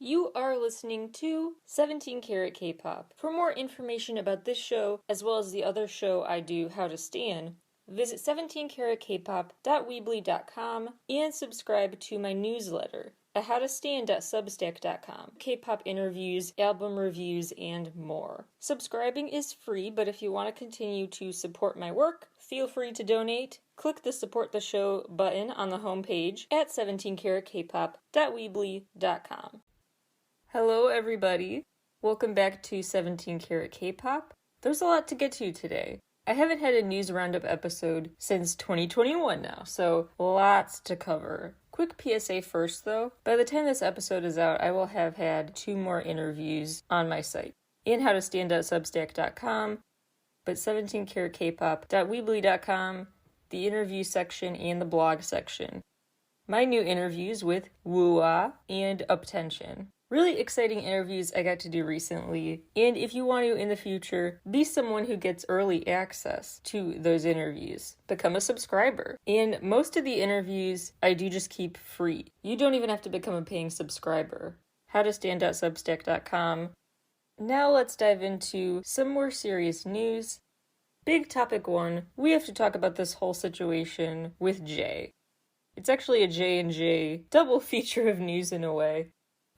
You are listening to 17 Carat K-Pop. For more information about this show, as well as the other show I do, How to Stan, visit 17caratkpop.weebly.com and subscribe to my newsletter at howtostan.substack.com. K-pop interviews, album reviews, and more. Subscribing is free, but if you want to continue to support my work, feel free to donate. Click the Support the Show button on the homepage at 17caratkpop.weebly.com. Hello everybody, welcome back to 17 Carat K-Pop. There's a lot to get to today. I haven't had a news roundup episode since 2021 now, so lots to cover. Quick PSA first though, by the time this episode is out, I will have had 2 more interviews on my site, in howtostan.substack.com, but 17caratkpop.weebly.com, the interview section and the blog section. My new interviews with Woo-ah and Uptension. Really exciting interviews I got to do recently, and if you want to in the future be someone who gets early access to those interviews, become a subscriber. And most of the interviews I do just keep free. You don't even have to become a paying subscriber. howtostan.substack.com. Now let's dive into some more serious news. Big topic 1, we have to talk about this whole situation with Jay. It's actually a J&J double feature of news in a way.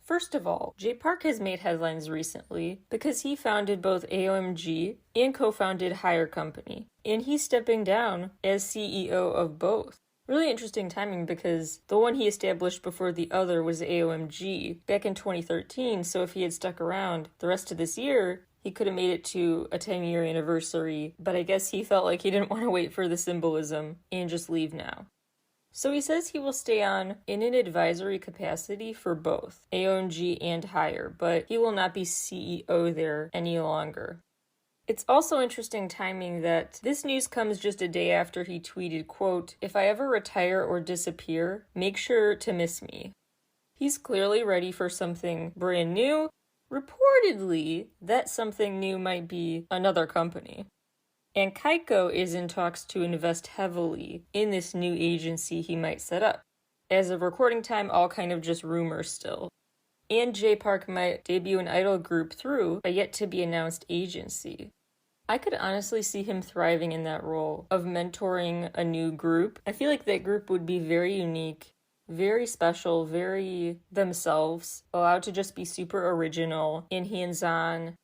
First of all, Jay Park has made headlines recently because he founded both AOMG and co-founded Hire Company, and he's stepping down as CEO of both. Really interesting timing because the one he established before the other was AOMG back in 2013, so if he had stuck around the rest of this year, he could have made it to a 10-year anniversary, but I guess he felt like he didn't want to wait for the symbolism and just leave now. So he says he will stay on in an advisory capacity for both, AOMG and Hire, but he will not be CEO there any longer. It's also interesting timing that this news comes just a day after he tweeted, quote, "If I ever retire or disappear, make sure to miss me." He's clearly ready for something brand new. Reportedly, that something new might be another company. And Kaiko is in talks to invest heavily in this new agency he might set up. As of recording time, all kind of just rumors still. And Jay Park might debut an idol group through a yet-to-be-announced agency. I could honestly see him thriving in that role of mentoring a new group. I feel like that group would be very unique, very special, very themselves, allowed to just be super original and hands-on.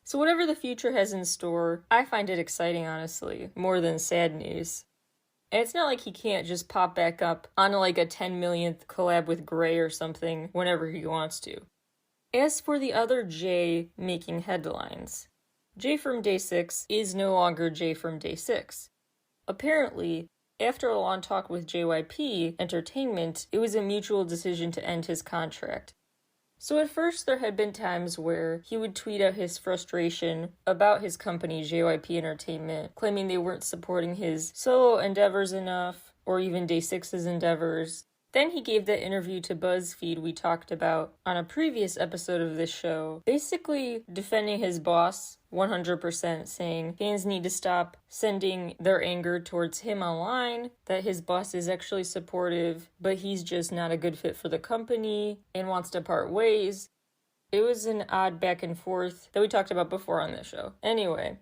So whatever the future has in store, I find it exciting, honestly, more than sad news. And it's not like he can't just pop back up on like a 10 millionth collab with Gray or something whenever he wants to. As for the other Jay making headlines, Jay from Day 6 is no longer Jay from Day 6. Apparently, after a long talk with JYP Entertainment, it was a mutual decision to end his contract. So at first there had been times where he would tweet out his frustration about his company, JYP Entertainment, claiming they weren't supporting his solo endeavors enough, or even Day 6's endeavors. Then he gave that interview to BuzzFeed we talked about on a previous episode of this show, basically defending his boss 100%, saying fans need to stop sending their anger towards him online, that his boss is actually supportive, but he's just not a good fit for the company and wants to part ways. It was an odd back and forth that we talked about before on this show. Anyway,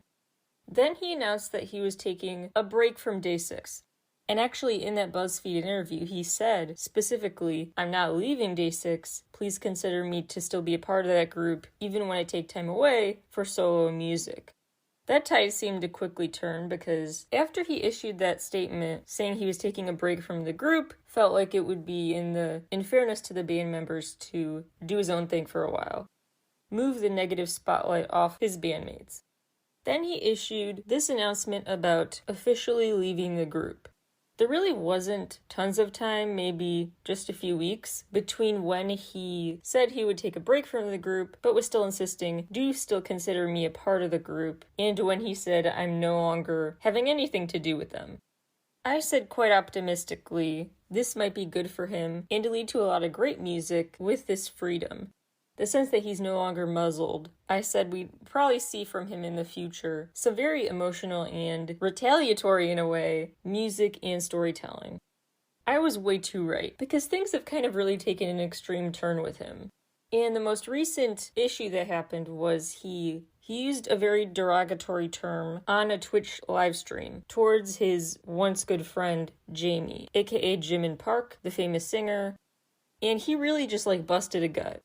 then he announced that he was taking a break from Day 6. And actually, in that BuzzFeed interview, he said, specifically, "I'm not leaving Day 6. Please consider me to still be a part of that group, even when I take time away for solo music." That tide seemed to quickly turn because after he issued that statement saying he was taking a break from the group, felt like it would be in fairness to the band members to do his own thing for a while. Move the negative spotlight off his bandmates. Then he issued this announcement about officially leaving the group. There really wasn't tons of time, maybe just a few weeks, between when he said he would take a break from the group, but was still insisting, "Do still consider me a part of the group," and when he said, "I'm no longer having anything to do with them." I said quite optimistically, this might be good for him and to lead to a lot of great music with this freedom. The sense that he's no longer muzzled. I said we'd probably see from him in the future some very emotional and retaliatory, in a way, music and storytelling. I was way too right, because things have kind of really taken an extreme turn with him. And the most recent issue that happened was he used a very derogatory term on a Twitch live stream towards his once good friend, Jamie, aka Jimin Park, the famous singer. And he really just busted a gut.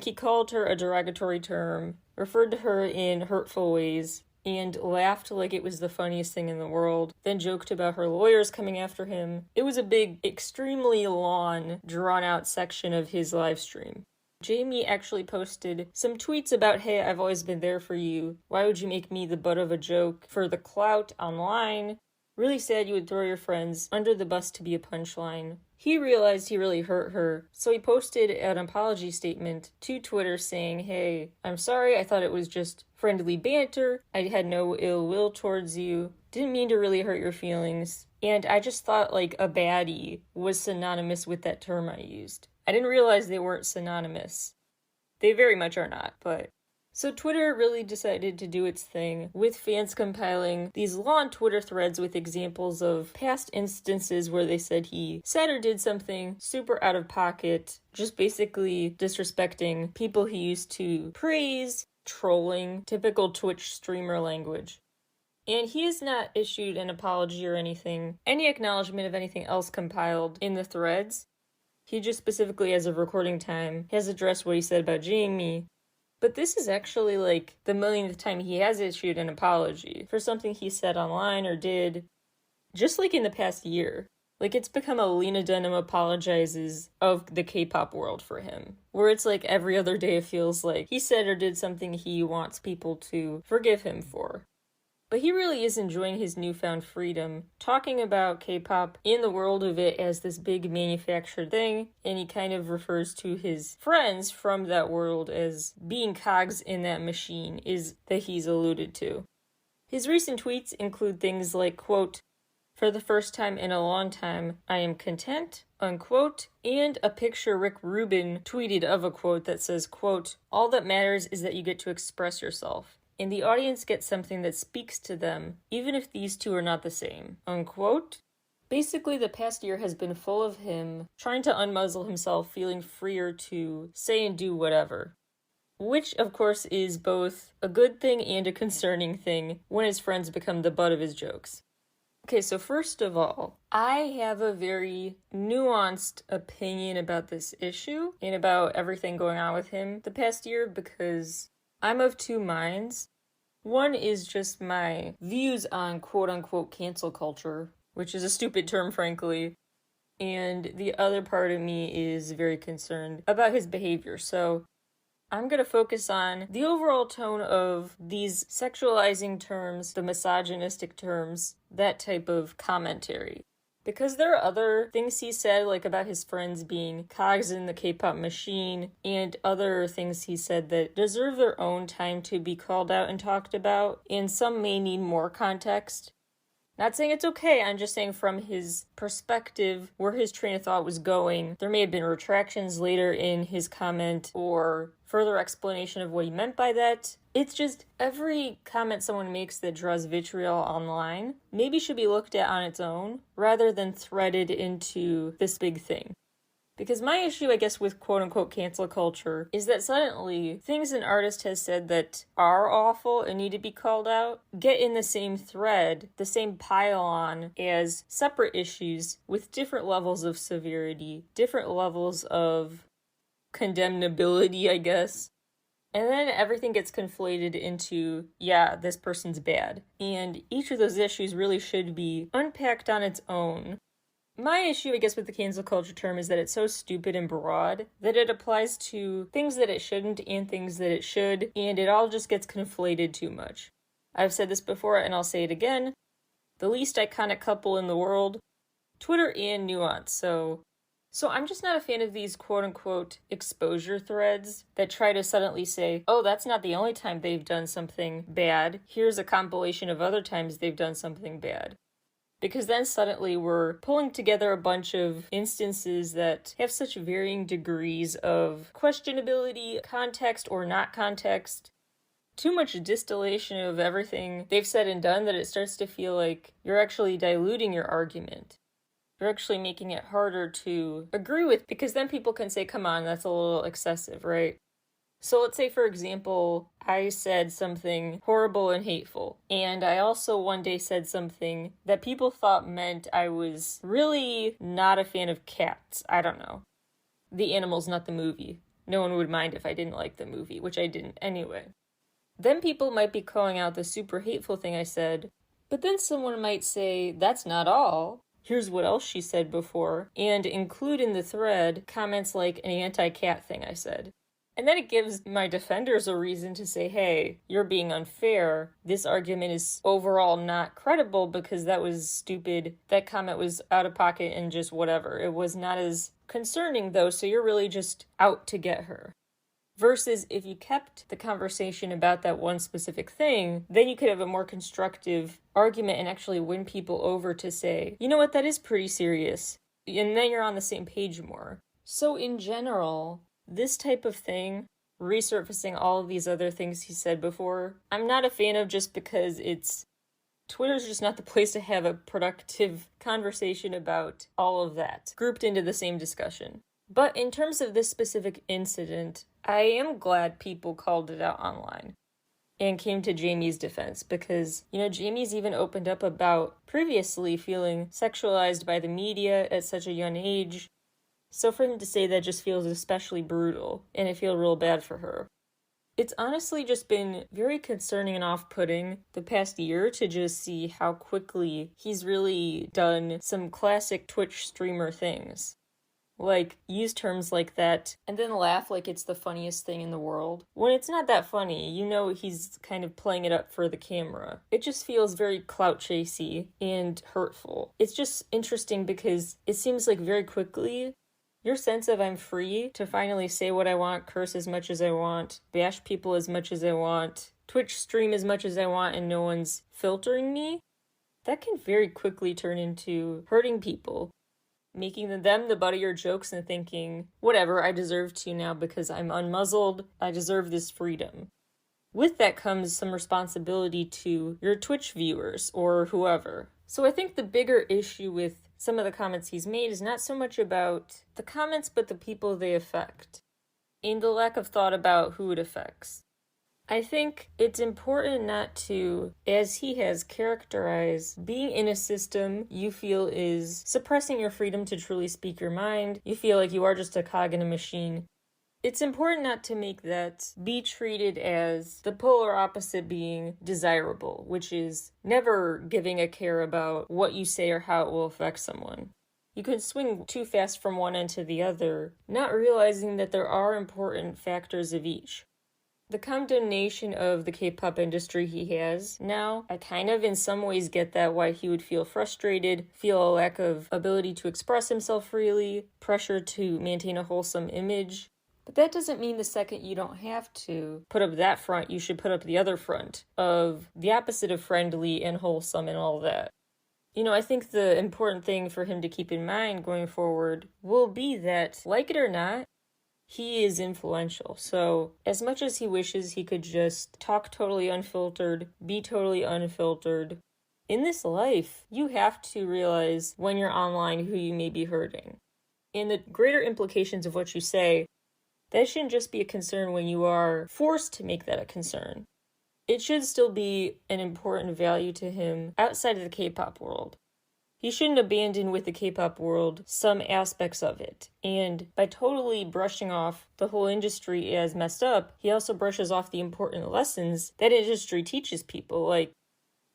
He called her a derogatory term, referred to her in hurtful ways, and laughed like it was the funniest thing in the world, then joked about her lawyers coming after him. It was a big, extremely long, drawn-out section of his live stream. Jamie actually posted some tweets about, hey, I've always been there for you. Why would you make me the butt of a joke for the clout online? Really sad you would throw your friends under the bus to be a punchline. He realized he really hurt her, so he posted an apology statement to Twitter saying, hey, I'm sorry, I thought it was just friendly banter. I had no ill will towards you. Didn't mean to really hurt your feelings. And I just thought a baddie was synonymous with that term I used. I didn't realize they weren't synonymous. They very much are not, but... So Twitter really decided to do its thing, with fans compiling these long Twitter threads with examples of past instances where they said he said or did something super out of pocket, just basically disrespecting people he used to praise, trolling, typical Twitch streamer language. And he has not issued an apology or anything, any acknowledgement of anything else compiled in the threads. He just specifically, as of recording time, has addressed what he said about Jamie. But this is actually the millionth time he has issued an apology for something he said online or did, just in the past year. It's become a Lena Dunham apologizes of the K-pop world for him, where it's every other day it feels like he said or did something he wants people to forgive him for. But he really is enjoying his newfound freedom, talking about K-pop in the world of it as this big manufactured thing, and he kind of refers to his friends from that world as being cogs in that machine that he's alluded to. His recent tweets include things like, quote, for the first time in a long time, I am content, unquote, and a picture Rick Rubin tweeted of a quote that says, quote, all that matters is that you get to express yourself. And the audience gets something that speaks to them, even if these two are not the same, unquote. Basically, the past year has been full of him trying to unmuzzle himself, feeling freer to say and do whatever. Which, of course, is both a good thing and a concerning thing when his friends become the butt of his jokes. Okay, so first of all, I have a very nuanced opinion about this issue and about everything going on with him the past year because I'm of two minds. One is just my views on quote-unquote cancel culture, which is a stupid term, frankly. And the other part of me is very concerned about his behavior. So I'm going to focus on the overall tone of these sexualizing terms, the misogynistic terms, that type of commentary. Because there are other things he said, about his friends being cogs in the K-pop machine, and other things he said that deserve their own time to be called out and talked about, and some may need more context. Not saying it's okay, I'm just saying from his perspective, where his train of thought was going, there may have been retractions later in his comment, or further explanation of what he meant by that. It's just every comment someone makes that draws vitriol online maybe should be looked at on its own rather than threaded into this big thing. Because my issue, I guess, with quote-unquote cancel culture is that suddenly things an artist has said that are awful and need to be called out get in the same thread, the same pile-on as separate issues with different levels of severity, different levels of condemnability, I guess. And then everything gets conflated into, yeah, this person's bad. And each of those issues really should be unpacked on its own. My issue, I guess, with the cancel culture term is that it's so stupid and broad that it applies to things that it shouldn't and things that it should, and it all just gets conflated too much. I've said this before, and I'll say it again. The least iconic couple in the world, Twitter and Nuance, So I'm just not a fan of these quote-unquote exposure threads that try to suddenly say, oh, that's not the only time they've done something bad. Here's a compilation of other times they've done something bad. Because then suddenly we're pulling together a bunch of instances that have such varying degrees of questionability, context or not context. Too much distillation of everything they've said and done that it starts to feel like you're actually diluting your argument. You're actually making it harder to agree with, because then people can say, come on, that's a little excessive, right? So let's say, for example, I said something horrible and hateful, and I also one day said something that people thought meant I was really not a fan of cats. I don't know. The Animals, not the movie. No one would mind if I didn't like the movie, which I didn't anyway. Then people might be calling out the super hateful thing I said, but then someone might say, that's not all. Here's what else she said before, and include in the thread comments like an anti-cat thing I said. And then it gives my defenders a reason to say, hey, you're being unfair. This argument is overall not credible because that was stupid. That comment was out of pocket and just whatever. It was not as concerning though, so you're really just out to get her. Versus if you kept the conversation about that one specific thing, then you could have a more constructive argument and actually win people over to say, you know what, that is pretty serious. And then you're on the same page more. So in general, this type of thing, resurfacing all of these other things he said before, I'm not a fan of just because Twitter's just not the place to have a productive conversation about all of that, grouped into the same discussion. But in terms of this specific incident, I am glad people called it out online and came to Jamie's defense because, Jamie's even opened up about previously feeling sexualized by the media at such a young age. So for him to say that just feels especially brutal, and I feel real bad for her. It's honestly just been very concerning and off-putting the past year to just see how quickly he's really done some classic Twitch streamer things. Like, use terms like that, and then laugh like it's the funniest thing in the world. When it's not that funny, he's kind of playing it up for the camera. It just feels very clout chasey and hurtful. It's just interesting because it seems like very quickly, your sense of I'm free to finally say what I want, curse as much as I want, bash people as much as I want, Twitch stream as much as I want, and no one's filtering me, that can very quickly turn into hurting people. Making them the butt of your jokes and thinking, whatever, I deserve to now because I'm unmuzzled, I deserve this freedom. With that comes some responsibility to your Twitch viewers or whoever. So I think the bigger issue with some of the comments he's made is not so much about the comments, but the people they affect, and the lack of thought about who it affects. I think it's important not to, as he has characterized, being in a system you feel is suppressing your freedom to truly speak your mind. You feel like you are just a cog in a machine. It's important not to make that be treated as the polar opposite being desirable, which is never giving a care about what you say or how it will affect someone. You can swing too fast from one end to the other, not realizing that there are important factors of each. The condemnation of the K-pop industry he has now, I kind of in some ways get that why he would feel frustrated, feel a lack of ability to express himself freely, pressure to maintain a wholesome image. But that doesn't mean the second you don't have to put up that front, you should put up the other front of the opposite of friendly and wholesome and all that. I think the important thing for him to keep in mind going forward will be that, like it or not, he is influential. So as much as he wishes he could just talk totally unfiltered, be totally unfiltered, in this life, you have to realize when you're online who you may be hurting. And the greater implications of what you say, that shouldn't just be a concern when you are forced to make that a concern. It should still be an important value to him outside of the K-pop world. He shouldn't abandon with the K-pop world some aspects of it. And by totally brushing off the whole industry as messed up, he also brushes off the important lessons that industry teaches people, like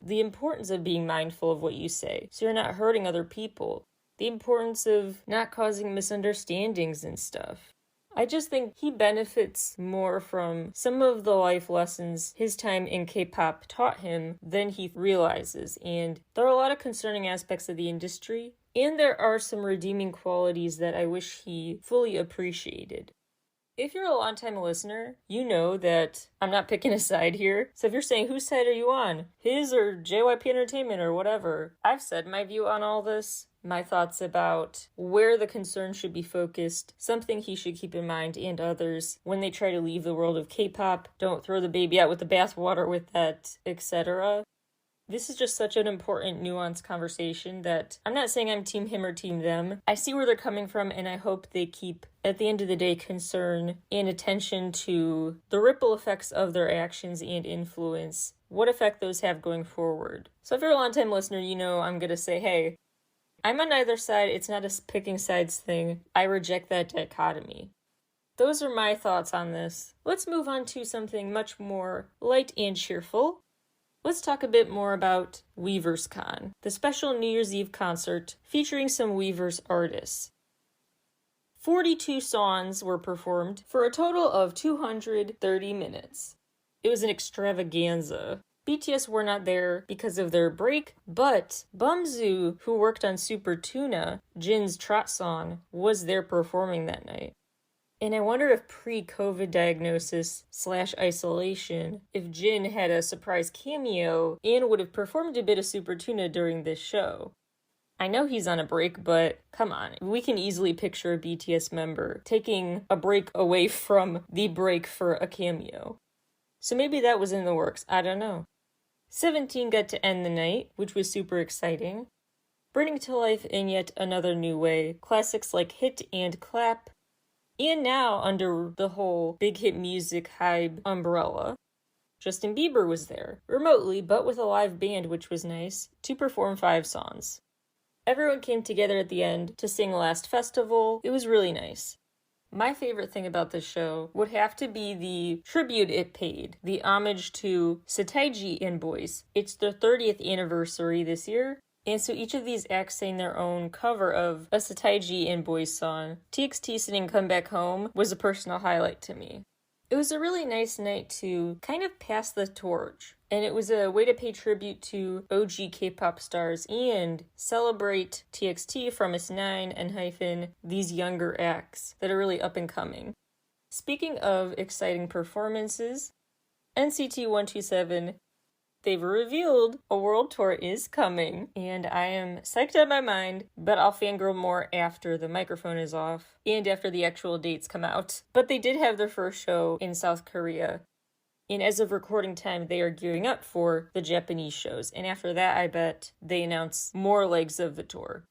the importance of being mindful of what you say, so you're not hurting other people, the importance of not causing misunderstandings and stuff. I just think he benefits more from some of the life lessons his time in K-pop taught him than he realizes, and there are a lot of concerning aspects of the industry, and there are some redeeming qualities that I wish he fully appreciated. If you're a long-time listener, you know that I'm not picking a side here. So if you're saying, whose side are you on? His or JYP Entertainment or whatever? I've said my view on all this. My thoughts about where the concern should be focused, something he should keep in mind, and others when they try to leave the world of K-pop. Don't throw the baby out with the bathwater with that, etc. This is just such an important, nuanced conversation that I'm not saying I'm team him or team them. I see where they're coming from, and I hope they keep, at the end of the day, concern and attention to the ripple effects of their actions and influence, what effect those have going forward. So if you're a long-time listener, you know I'm going to say, hey, I'm on neither side. It's not a picking sides thing. I reject that dichotomy. Those are my thoughts on this. Let's move on to something much more light and cheerful. Let's talk a bit more about Weavers Con, the special New Year's Eve concert featuring some Weavers artists. 42 songs were performed for a total of 230 minutes. It was an extravaganza. BTS were not there because of their break, but Bumzu, who worked on Super Tuna, Jin's trot song, was there performing that night. And I wonder if pre-COVID diagnosis/isolation, if Jin had a surprise cameo and would have performed a bit of Super Tuna during this show. I know he's on a break, but come on. We can easily picture a BTS member taking a break away from the break for a cameo. So maybe that was in the works, I don't know. 17 got to end the night, which was super exciting, bringing to life in yet another new way classics like Hit and Clap, and now under the whole big hit music hype umbrella. Justin Bieber was there, remotely but with a live band, which was nice, to perform 5 songs. Everyone came together at the end to sing Last Festival. It was really nice. My favorite thing about this show would have to be the tribute it paid, the homage to Setaiji and Boys. It's their 30th anniversary this year, and so each of these acts sang their own cover of a Setaiji and Boys song. TXT singing Come Back Home was a personal highlight to me. It was a really nice night to kind of pass the torch, and it was a way to pay tribute to OG K-pop stars and celebrate TXT from S9 and Hyphen, these younger acts that are really up and coming. Speaking of exciting performances, NCT 127, they've revealed a world tour is coming, and I am psyched out of my mind, but I'll fangirl more after the microphone is off and after the actual dates come out. But they did have their first show in South Korea, and as of recording time, they are gearing up for the Japanese shows, and after that, I bet they announce more legs of the tour.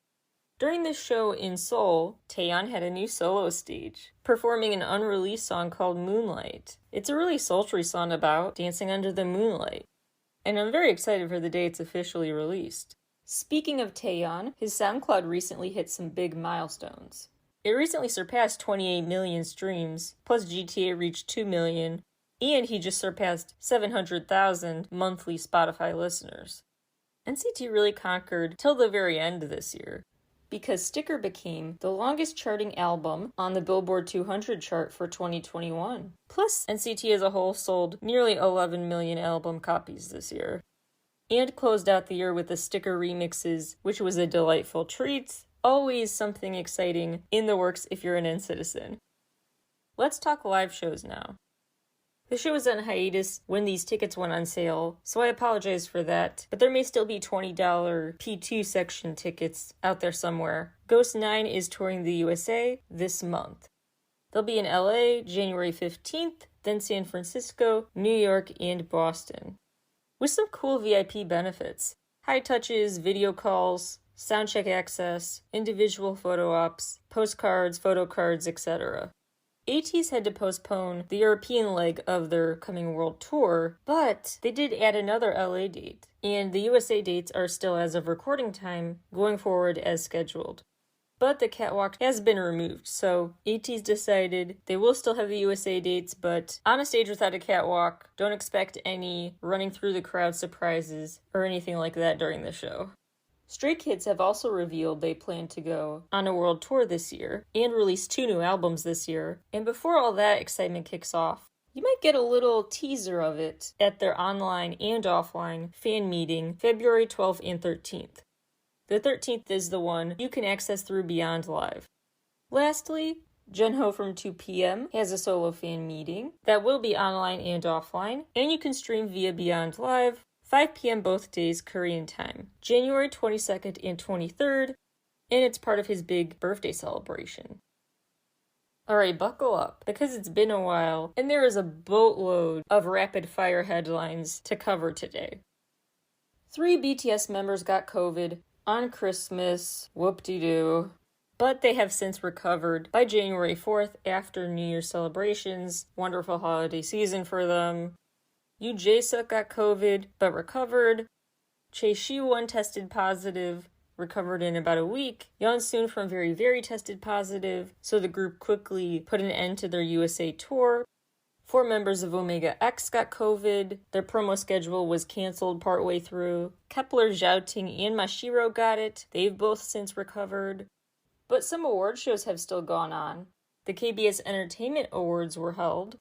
During this show in Seoul, Taeyeon had a new solo stage, performing an unreleased song called Moonlight. It's a really sultry song about dancing under the moonlight, and I'm very excited for the day it's officially released. Speaking of Taeyeon, his SoundCloud recently hit some big milestones. It recently surpassed 28 million streams, plus GTA reached 2 million, and he just surpassed 700,000 monthly Spotify listeners. NCT really conquered till the very end of this year, because Sticker became the longest charting album on the Billboard 200 chart for 2021. Plus, NCT as a whole sold nearly 11 million album copies this year, and closed out the year with the Sticker remixes, which was a delightful treat. Always something exciting in the works if you're an N-citizen. Let's talk live shows now. The show was on hiatus when these tickets went on sale, so I apologize for that, but there may still be $20 P2 section tickets out there somewhere. Ghost 9 is touring the USA this month. They'll be in LA January 15th, then San Francisco, New York, and Boston, with some cool VIP benefits. High touches, video calls, soundcheck access, individual photo ops, postcards, photo cards, etc. ATEEZ had to postpone the European leg of their coming world tour, but they did add another LA date, and the USA dates are still, as of recording time, going forward as scheduled. But the catwalk has been removed, so ATEEZ decided they will still have the USA dates, but on a stage without a catwalk, don't expect any running through the crowd surprises or anything like that during the show. Stray Kids have also revealed they plan to go on a world tour this year and release 2 new albums this year. And before all that excitement kicks off, you might get a little teaser of it at their online and offline fan meeting February 12th and 13th. The 13th is the one you can access through Beyond Live. Lastly, Junho from 2PM has a solo fan meeting that will be online and offline, and you can stream via Beyond Live 5 p.m. both days Korean time, January 22nd and 23rd, and it's part of his big birthday celebration. Alright, buckle up, because it's been a while, and there is a boatload of rapid-fire headlines to cover today. 3 BTS members got COVID on Christmas, whoop-de-doo. But they have since recovered by January 4th after New Year's celebrations. Wonderful holiday season for them. Yoo Jae-suk got COVID, but recovered. Chae Shi-won tested positive, recovered in about a week. Yeon-soon from Very Very tested positive, so the group quickly put an end to their USA tour. 4 members of Omega X got COVID. Their promo schedule was canceled partway through. Kepler, Zhaoting, and Mashiro got it. They've both since recovered. But some award shows have still gone on. The KBS Entertainment Awards were held.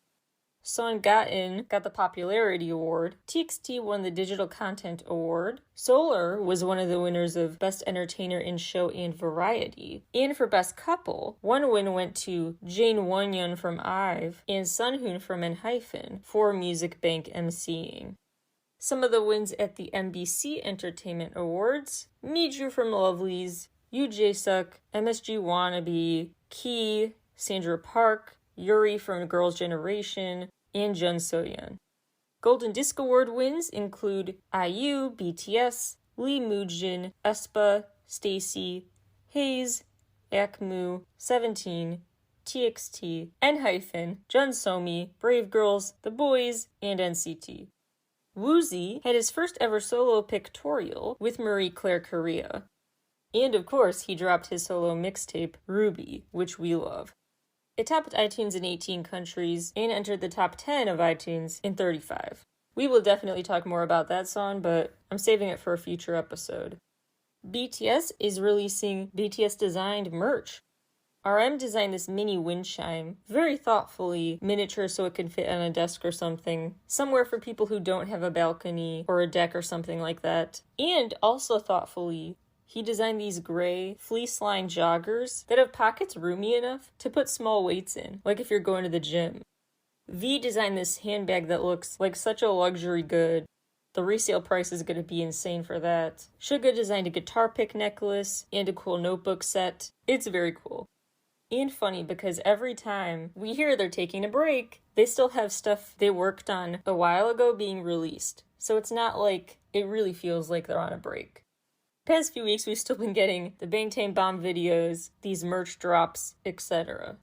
Son Ga-in got the Popularity Award. TXT won the Digital Content Award. Solar was one of the winners of Best Entertainer in Show and Variety. And for Best Couple, one win went to Jane Wonyeon from IVE and Sunhoon from ENHYPEN for Music Bank emceeing. Some of the wins at the MBC Entertainment Awards: Miju from Lovelyz, Yoo Jae-suk, MSG Wannabe, Key, Sandra Park, Yuri from Girls' Generation, and Jun So-yeon. Golden Disc Award wins include IU, BTS, Lee Moo-jin, aespa, STAYC, Haze, AKMU, 17, TXT, ENHYPEN, Jun So-mi, Brave Girls, The Boys, and NCT. Woozi had his first ever solo pictorial with Marie Claire Korea. And of course, he dropped his solo mixtape, Ruby, which we love. It topped iTunes in 18 countries and entered the top 10 of iTunes in 35. We will definitely talk more about that song, but I'm saving it for a future episode. BTS is releasing BTS-designed merch. RM designed this mini wind chime, very thoughtfully, miniature so it can fit on a desk or something, somewhere for people who don't have a balcony or a deck or something like that. And also thoughtfully, he designed these gray, fleece-lined joggers that have pockets roomy enough to put small weights in, like if you're going to the gym. V designed this handbag that looks like such a luxury good. The resale price is going to be insane for that. Suga designed a guitar pick necklace and a cool notebook set. It's very cool. And funny because every time we hear they're taking a break, they still have stuff they worked on a while ago being released. So it's not like it really feels like they're on a break. Past few weeks, we've still been getting the Bangtan Bomb videos, these merch drops, etc.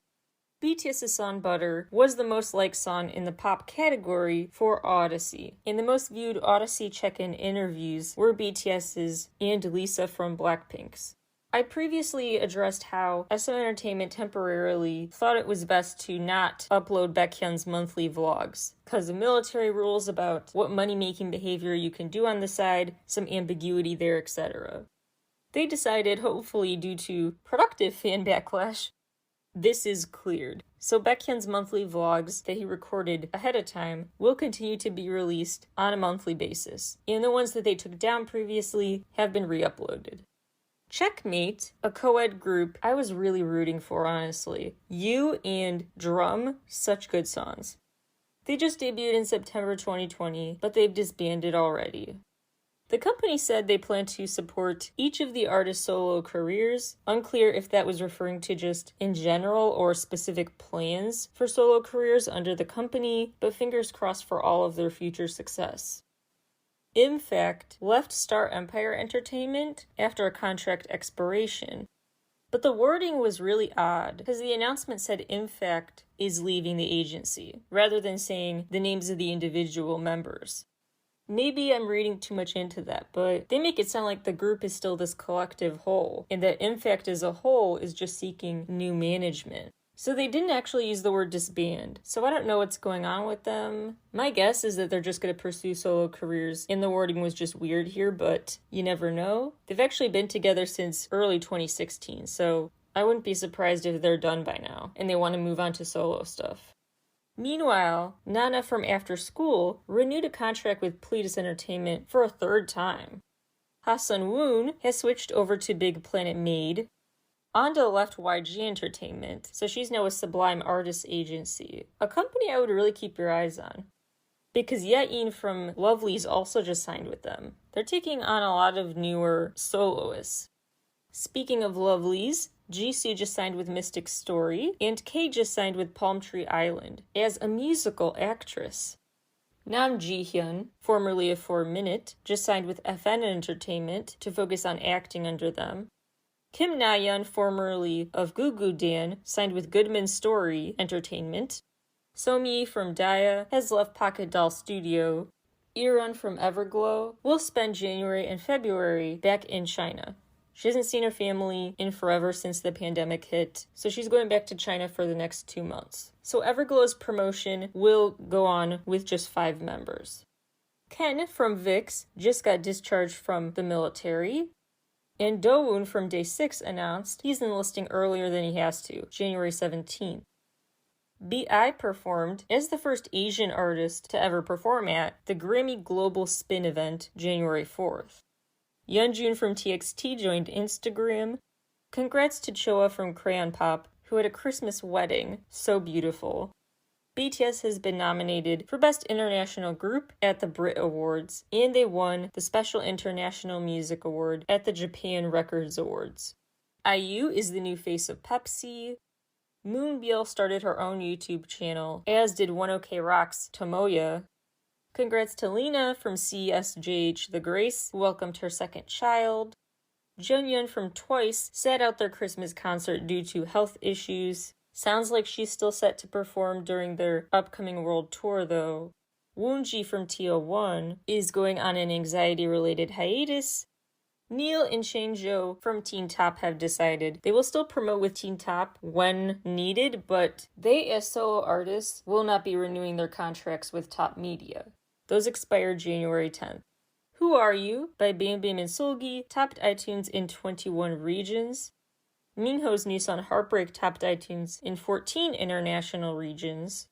BTS's song Butter was the most liked song in the pop category for Odyssey, and the most viewed Odyssey check-in interviews were BTS's and Lisa from Blackpink's. I previously addressed how SM Entertainment temporarily thought it was best to not upload Baekhyun's monthly vlogs, because of military rules about what money-making behavior you can do on the side, some ambiguity there, etc. They decided, hopefully due to productive fan backlash, this is cleared. So Baekhyun's monthly vlogs that he recorded ahead of time will continue to be released on a monthly basis, and the ones that they took down previously have been re-uploaded. Checkmate, a co-ed group I was really rooting for, honestly. You and Drum, such good songs. They just debuted in September 2020, but they've disbanded already. The company said they plan to support each of the artists' solo careers. Unclear if that was referring to just in general or specific plans for solo careers under the company, but fingers crossed for all of their future success. IMFACT left Star Empire Entertainment after a contract expiration. But the wording was really odd, because the announcement said IMFACT is leaving the agency, rather than saying the names of the individual members. Maybe I'm reading too much into that, but they make it sound like the group is still this collective whole, and that IMFACT as a whole is just seeking new management. So they didn't actually use the word disband, so I don't know what's going on with them. My guess is that they're just going to pursue solo careers, and the wording was just weird here, but you never know. They've actually been together since early 2016, so I wouldn't be surprised if they're done by now, and they want to move on to solo stuff. Meanwhile, Nana from After School renewed a contract with Pledis Entertainment for a third time. Ha Sun-woon has switched over to Big Planet Made. Anda left YG Entertainment, so she's now with Sublime Artists Agency, a company I would really keep your eyes on. Because Ye-in from Lovelyz also just signed with them. They're taking on a lot of newer soloists. Speaking of Lovelyz, Jisoo just signed with Mystic Story, and Kay just signed with Palm Tree Island as a musical actress. Nam Ji-hyun, formerly of 4 Minute, just signed with FN Entertainment to focus on acting under them. Kim Na-yeon, formerly of Gugudan, signed with Goodman Story Entertainment. Somi from Daya has left Pocket Doll Studio. Irun from Everglow will spend January and February back in China. She hasn't seen her family in forever since the pandemic hit, so she's going back to China for the next 2 months. So Everglow's promotion will go on with just 5 members. Ken from VIX just got discharged from the military. And Do-woon from Day 6 announced he's enlisting earlier than he has to, January 17th. B.I. performed as the first Asian artist to ever perform at the Grammy Global Spin event, January 4th. Yeonjun from TXT joined Instagram. Congrats to Choa from Crayon Pop, who had a Christmas wedding. So beautiful. BTS has been nominated for Best International Group at the Brit Awards, and they won the Special International Music Award at the Japan Records Awards. IU is the new face of Pepsi. Moonbyul started her own YouTube channel, as did 1OK Rock's Tomoya. Congrats to Lena from CSJH The Grace, who welcomed her second child. Jeonyeon from Twice sat out their Christmas concert due to health issues. Sounds like she's still set to perform during their upcoming world tour, though. Woonji from TO1 is going on an anxiety-related hiatus. Neil and Changjo from Teen Top have decided they will still promote with Teen Top when needed, but they, as solo artists, will not be renewing their contracts with Top Media. Those expire January 10th. Who Are You by Bam Bam and Seulgi topped iTunes in 21 regions. Minho's new song Heartbreak topped iTunes in 14 international regions.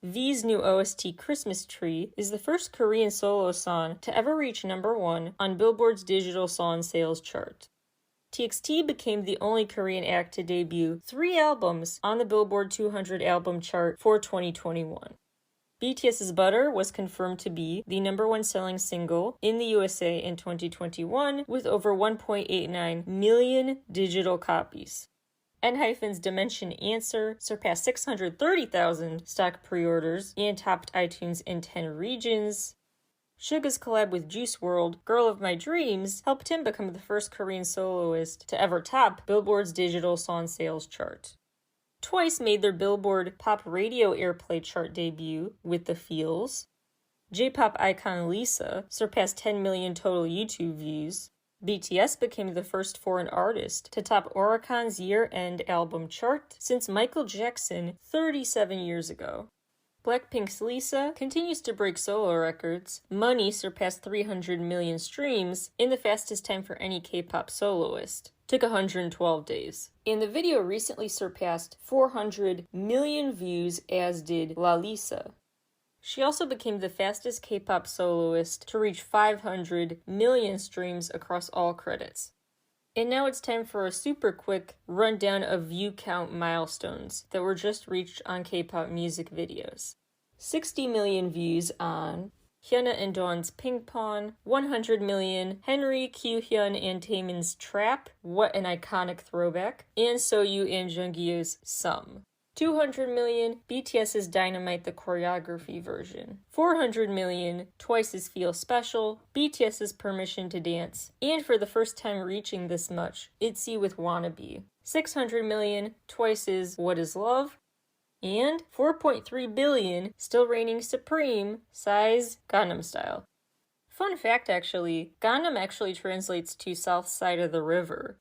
V's new OST Christmas Tree is the first Korean solo song to ever reach #1 on Billboard's digital song sales chart. TXT became the only Korean act to debut 3 albums on the Billboard 200 album chart for 2021. BTS's Butter was confirmed to be the #1 selling single in the USA in 2021 with over 1.89 million digital copies. ENHYPEN's Dimension Answer surpassed 630,000 stock pre-orders and topped iTunes in 10 regions. Suga's collab with Juice WRLD, Girl of My Dreams, helped him become the first Korean soloist to ever top Billboard's digital song sales chart. Twice made their Billboard Pop Radio Airplay chart debut with The Feels. J-pop icon Lisa surpassed 10 million total YouTube views. BTS became the first foreign artist to top Oricon's year-end album chart since Michael Jackson 37 years ago. Blackpink's Lisa continues to break solo records. Money surpassed 300 million streams in the fastest time for any K-pop soloist. Took 112 days. And the video recently surpassed 400 million views, as did La Lisa. She also became the fastest K-pop soloist to reach 500 million streams across all credits. And now it's time for a super quick rundown of view count milestones that were just reached on K-pop music videos. 60 million views on Hyuna and Dawn's Ping Pong, 100 million Henry, Kyuhyun, and Taemin's Trap, what an iconic throwback, and Soyu and Jungkook's Sum. 200 million, BTS's Dynamite the choreography version. 400 million, Twice's Feel Special, BTS's Permission to Dance, and for the first time reaching this much, ITZY with Wannabe. 600 million, Twice's What Is Love, and 4.3 billion, still reigning supreme, Psy's Gangnam Style. Fun fact actually, Gangnam actually translates to south side of the river.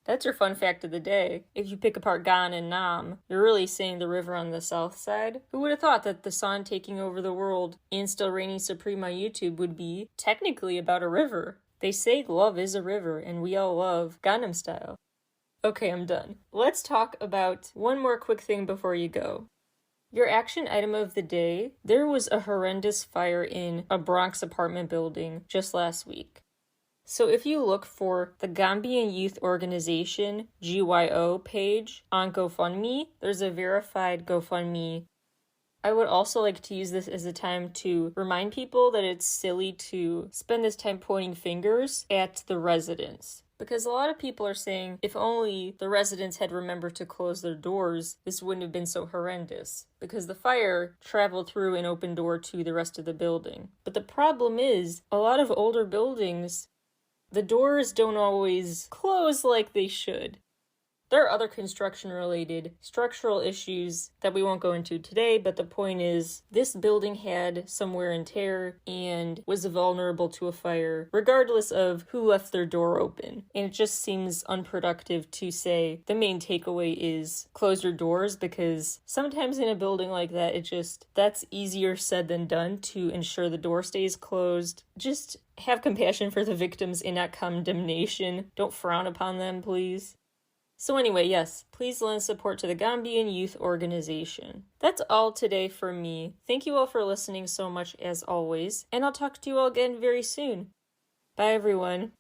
That's your fun fact of the day. If you pick apart Gan and Nam, you're really saying the river on the south side. Who would have thought that the song taking over the world and still reigning supreme on YouTube would be technically about a river? They say love is a river, and we all love Gangnam Style. Okay, I'm done. Let's talk about one more quick thing before you go. Your action item of the day, there was a horrendous fire in a Bronx apartment building just last week. So if you look for the Gambian Youth Organization GYO page on GoFundMe, there's a verified GoFundMe. I would also like to use this as a time to remind people that it's silly to spend this time pointing fingers at the residents. Because a lot of people are saying if only the residents had remembered to close their doors, this wouldn't have been so horrendous. Because the fire traveled through an open door to the rest of the building. But the problem is, a lot of older buildings, the doors don't always close like they should. There are other construction-related structural issues that we won't go into today, but the point is, this building had some wear and tear and was vulnerable to a fire, regardless of who left their door open. And it just seems unproductive to say the main takeaway is close your doors, because sometimes in a building like that, that's easier said than done to ensure the door stays closed. Just have compassion for the victims and not condemnation. Don't frown upon them, please. So anyway, yes, please lend support to the Gambian Youth Organization. That's all today for me. Thank you all for listening so much as always, and I'll talk to you all again very soon. Bye everyone.